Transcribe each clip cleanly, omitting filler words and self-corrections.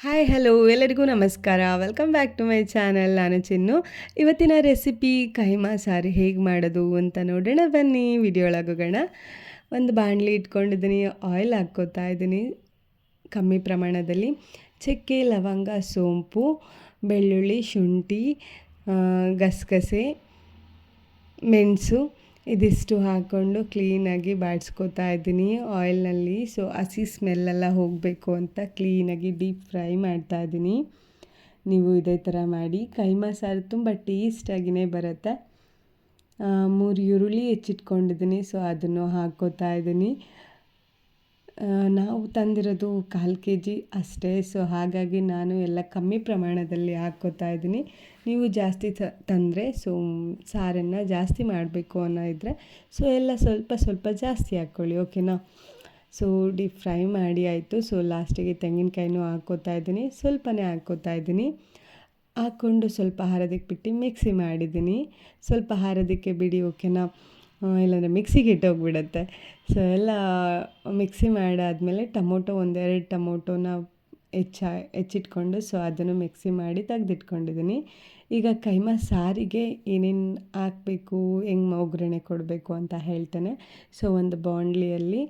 Hi hello ಎಲ್ಲರಿಗೂ ನಮಸ್ಕಾರ. Welcome back to my channel. ನಾನು ಚಿನ್ನು. ಇವತ್ತಿನ ರೆಸಿಪಿ ಕೈಮಾ ಸಾರು ಹೇಗೆ ಮಾಡೋದು ಅಂತ ನೋಡೋಣ ಬನ್ನಿ. ವಿಡಿಯೋ ಒಳಗೋಗೋಣ. ಒಂದು ಬಾಣಲಿ ಇಟ್ಕೊಂಡಿದ್ದೀನಿ, ಆಯಿಲ್ ಹಾಕ್ಕೋತಾ ಇದ್ದೀನಿ ಕಮ್ಮಿ ಪ್ರಮಾಣದಲ್ಲಿ. ಚಕ್ಕೆ, ಲವಂಗ, ಸೋಂಪು, ಬೆಳ್ಳುಳ್ಳಿ, ಶುಂಠಿ, ಗಸಗಸೆ, ಮೆಣಸು ಇದಿಷ್ಟು ಹಾಕ್ಕೊಂಡು ಕ್ಲೀನಾಗಿ ಬಾಡಿಸ್ಕೊತಾ ಇದ್ದೀನಿ ಆಯಿಲ್ನಲ್ಲಿ. ಸೊ ಹಸಿ ಸ್ಮೆಲ್ಲೆಲ್ಲ ಹೋಗಬೇಕು ಅಂತ ಕ್ಲೀನಾಗಿ ಡೀಪ್ ಫ್ರೈ ಮಾಡ್ತಾ ಇದ್ದೀನಿ. ನೀವು ಇದೇ ಥರ ಮಾಡಿ. ಕೈಮಾ ಸಾರು ತುಂಬ ಟೇಸ್ಟಾಗಿಯೇ ಬರುತ್ತೆ. 3 ಈರುಳ್ಳಿ ಹೆಚ್ಚಿಟ್ಕೊಂಡಿದ್ದೀನಿ, ಸೊ ಅದನ್ನು ಹಾಕ್ಕೋತಾ ಇದ್ದೀನಿ. ನಾವು ತಂದಿರೋದು 1/4 kg ಅಷ್ಟೇ. ಸೊ ಹಾಗಾಗಿ ನಾನು ಎಲ್ಲ ಕಮ್ಮಿ ಪ್ರಮಾಣದಲ್ಲಿ ಹಾಕ್ಕೋತಾ ಇದ್ದೀನಿ. ನೀವು ಜಾಸ್ತಿ ತಂದರೆ ಸಾರನ್ನು ಜಾಸ್ತಿ ಮಾಡಬೇಕು ಅನ್ನೋ ಇದ್ದರೆ ಎಲ್ಲ ಸ್ವಲ್ಪ ಸ್ವಲ್ಪ ಜಾಸ್ತಿ ಹಾಕ್ಕೊಳ್ಳಿ, ಓಕೆನಾ. ಸೊ ಡೀಪ್ ಫ್ರೈ ಮಾಡಿ ಆಯಿತು. ಸೊ ಲಾಸ್ಟಿಗೆ ತೆಂಗಿನಕಾಯಿನೂ ಹಾಕ್ಕೋತಾ ಇದ್ದೀನಿ, ಸ್ವಲ್ಪನೇ ಹಾಕ್ಕೋತಾ ಇದ್ದೀನಿ. ಹಾಕ್ಕೊಂಡು ಸ್ವಲ್ಪ ಹಾರೋದಕ್ಕೆ ಬಿಟ್ಟು ಮಿಕ್ಸಿ ಮಾಡಿದ್ದೀನಿ. ಸ್ವಲ್ಪ ಹಾರೋದಕ್ಕೆ ಬಿಡಿ, ಓಕೆನಾ. ಇಲ್ಲಾಂದರೆ ಮಿಕ್ಸಿಗೆ ಇಟ್ಟೋಗ್ಬಿಡುತ್ತೆ. ಸೊ ಎಲ್ಲ ಮಿಕ್ಸಿ ಮಾಡಾದಮೇಲೆ ಟೊಮೊಟೊ 1-2 ಟೊಮೊಟೊನ ಹೆಚ್ಚಿಟ್ಕೊಂಡು ಸೊ ಅದನ್ನು ಮಿಕ್ಸಿ ಮಾಡಿ ತೆಗೆದಿಟ್ಕೊಂಡಿದ್ದೀನಿ. ಈಗ ಕೈಮಾ ಸಾರಿಗೆ ಏನೇನು ಹಾಕಬೇಕು, ಹೆಂಗೆ ಒಗ್ಗರಣೆ ಕೊಡಬೇಕು ಅಂತ ಹೇಳ್ತೇನೆ. ಸೊ ಒಂದು ಬಾಣಲಿಯಲ್ಲಿ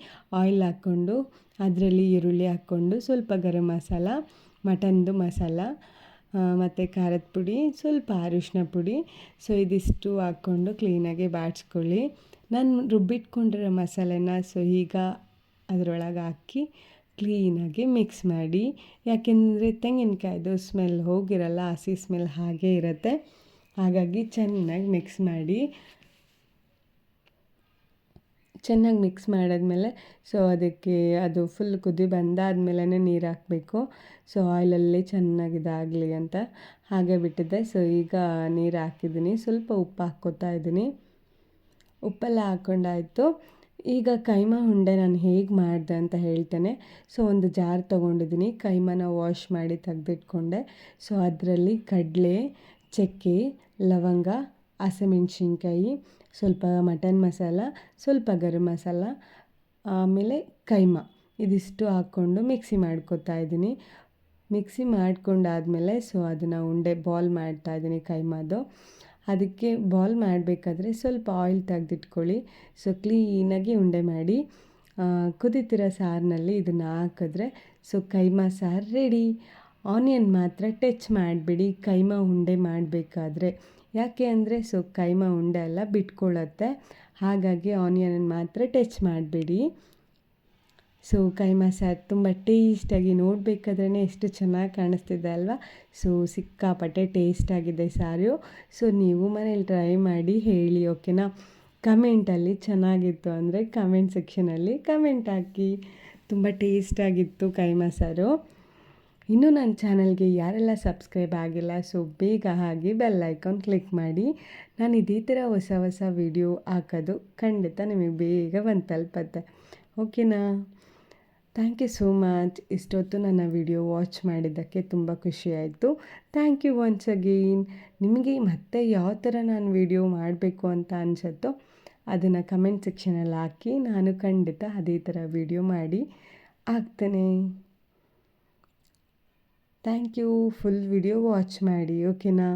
ಆಯಿಲ್ ಹಾಕ್ಕೊಂಡು ಅದರಲ್ಲಿ ಈರುಳ್ಳಿ ಹಾಕ್ಕೊಂಡು ಸ್ವಲ್ಪ ಗರಂ ಮಸಾಲ, ಮಟನ್ದು ಮಸಾಲ ಮತ್ತು ಖಾರದ ಪುಡಿ, ಸ್ವಲ್ಪ ಅರಿಶಿನ ಪುಡಿ, ಸೊ ಇದಿಷ್ಟು ಹಾಕ್ಕೊಂಡು ಕ್ಲೀನಾಗಿ ಬಾಡಿಸ್ಕೊಳ್ಳಿ. ನಾನು ರುಬ್ಬಿಟ್ಕೊಂಡಿರೋ ಮಸಾಲೆನ ಸೊ ಈಗ ಅದರೊಳಗೆ ಹಾಕಿ ಕ್ಲೀನಾಗಿ ಮಿಕ್ಸ್ ಮಾಡಿ. ಯಾಕೆಂದರೆ ತೆಂಗಿನಕಾಯ್ದು ಸ್ಮೆಲ್ ಹೋಗಿರಲ್ಲ, ಹಸಿ ಸ್ಮೆಲ್ ಹಾಗೇ ಇರುತ್ತೆ. ಹಾಗಾಗಿ ಚೆನ್ನಾಗಿ ಮಿಕ್ಸ್ ಮಾಡಿ. ಚೆನ್ನಾಗಿ ಮಿಕ್ಸ್ ಮಾಡಿದ್ಮೇಲೆ ಸೊ ಅದಕ್ಕೆ ಅದು ಫುಲ್ ಕುದಿ ಬಂದಾದ್ಮೇಲೆ ನೀರು ಹಾಕಬೇಕು. ಸೊ ಆಯಿಲಲ್ಲಿ ಚೆನ್ನಾಗಿ ಇದಾಗಲಿ ಅಂತ ಹಾಗೆ ಬಿಟ್ಟಿದ್ದೆ. ಸೊ ಈಗ ನೀರು ಹಾಕಿದ್ದೀನಿ, ಸ್ವಲ್ಪ ಉಪ್ಪು ಹಾಕ್ಕೋತಾ ಇದ್ದೀನಿ. ಉಪ್ಪೆಲ್ಲ ಹಾಕ್ಕೊಂಡಾಯಿತು. ಈಗ ಕೈಮಾ ಉಂಡೆ ನಾನು ಹೇಗೆ ಮಾಡಿದೆ ಅಂತ ಹೇಳ್ತೇನೆ. ಸೊ ಒಂದು ಜಾರ್ ತೊಗೊಂಡಿದ್ದೀನಿ, ಕೈಮಾನ ವಾಶ್ ಮಾಡಿ ತೆಗೆದಿಟ್ಕೊಂಡೆ. ಸೊ ಅದರಲ್ಲಿ ಕಡಲೆ, ಚಕ್ಕೆ, ಲವಂಗ, ಹಸಿಮೆಣ್ಸಿನ್ಕಾಯಿ, ಸ್ವಲ್ಪ ಮಟನ್ ಮಸಾಲ, ಸ್ವಲ್ಪ ಗರಂ ಮಸಾಲ, ಆಮೇಲೆ ಕೈಮಾ ಇದಿಷ್ಟು ಹಾಕ್ಕೊಂಡು ಮಿಕ್ಸಿ ಮಾಡ್ಕೊತಾ ಇದ್ದೀನಿ. ಮಿಕ್ಸಿ ಮಾಡ್ಕೊಂಡಾದಮೇಲೆ ಸೊ ಅದನ್ನು ಉಂಡೆ ಬಾಲ್ ಮಾಡ್ತಾಯಿದ್ದೀನಿ ಕೈಮಾದು. ಅದಕ್ಕೆ ಬಾಲ್ ಮಾಡಬೇಕಾದ್ರೆ ಸ್ವಲ್ಪ ಆಯಿಲ್ ತೆಗೆದಿಟ್ಕೊಳ್ಳಿ. ಸೊ ಕ್ಲೀನಾಗಿ ಉಂಡೆ ಮಾಡಿ ಕುದೀತಿರೋ ಸಾರಿನಲ್ಲಿ ಇದನ್ನು ಹಾಕಿದ್ರೆ ಸೊ ಕೈಮಾ ಸಾರು ರೆಡಿ. ಆನಿಯನ್ ಮಾತ್ರ ಟಚ್ ಮಾಡಿಬಿಡಿ ಕೈಮಾ ಉಂಡೆ ಮಾಡಬೇಕಾದ್ರೆ. ಯಾಕೆ ಅಂದರೆ ಸೊ ಕೈಮಾ ಉಂಡೆ ಎಲ್ಲ ಬಿಟ್ಕೊಳ್ಳುತ್ತೆ, ಹಾಗಾಗಿ ಆನಿಯನ್ ಮಾತ್ರ ಟಚ್ ಮಾಡಬೇಡಿ. ಸೊ ಕೈಮಾ ಸಾರು ತುಂಬ ಟೇಸ್ಟಾಗಿ, ನೋಡಬೇಕಾದ್ರೇ ಎಷ್ಟು ಚೆನ್ನಾಗಿ ಕಾಣಿಸ್ತಿದೆ ಅಲ್ವಾ. ಸೊ ಸಿಕ್ಕಾಪಟ್ಟೆ ಟೇಸ್ಟಾಗಿದೆ ಸಾರು. ಸೊ ನೀವು ಮನೇಲಿ ಟ್ರೈ ಮಾಡಿ ಹೇಳಿ, ಓಕೆನಾ. ಕಮೆಂಟಲ್ಲಿ ಚೆನ್ನಾಗಿತ್ತು ಅಂದರೆ ಕಮೆಂಟ್ ಸೆಕ್ಷನಲ್ಲಿ ಕಮೆಂಟ್ ಹಾಕಿ. ತುಂಬ ಟೇಸ್ಟಾಗಿತ್ತು ಕೈಮಾ ಸಾರು. ಇನ್ನೂ ನನ್ನ ಚಾನಲ್ಗೆ ಯಾರೆಲ್ಲ ಸಬ್ಸ್ಕ್ರೈಬ್ ಆಗಿಲ್ಲ ಸೊ ಬೇಗ ಆಗಿ ಬೆಲ್ ಐಕಾನ್ ಕ್ಲಿಕ್ ಮಾಡಿ. ನಾನು ಇದೇ ಥರ ಹೊಸ ಹೊಸ ವಿಡಿಯೋ ಹಾಕೋದು ಖಂಡಿತ ನಿಮಗೆ ಬೇಗ ಬಂದು ತಲುಪತ್ತೆ, ಓಕೆನಾ. Thank you so much. ಇಷ್ಟೊತ್ತು ನನ್ನ ವಿಡಿಯೋ ವಾಚ್ ಮಾಡಿದ್ದಕ್ಕೆ ತುಂಬ ಖುಷಿಯಾಯಿತು. Thank you once again. ನಿಮಗೆ ಮತ್ತೆ ಯಾವ ಥರ ನಾನು ವಿಡಿಯೋ ಮಾಡಬೇಕು ಅಂತ ಅನಿಸುತ್ತೋ ಅದನ್ನು ಕಮೆಂಟ್ ಸೆಕ್ಷನಲ್ಲಿ ಹಾಕಿ, ನಾನು ಖಂಡಿತ ಅದೇ ಥರ ವಿಡಿಯೋ ಮಾಡಿ ಹಾಕ್ತೇನೆ. Thank you. Full video watch ಮಾಡಿ, ಓಕೆನಾ.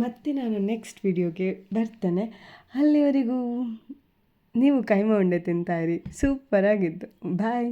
ಮತ್ತೆ ನಾನು ನೆಕ್ಸ್ಟ್ ವಿಡಿಯೋಗೆ ಬರ್ತೇನೆ. ಅಲ್ಲಿವರೆಗೂ ನೀವು ಕೈಮಾ ಉಂಡೆ ತಿಂತಾಯಿರಿ. ಸೂಪರಾಗಿತ್ತು. ಬಾಯ್.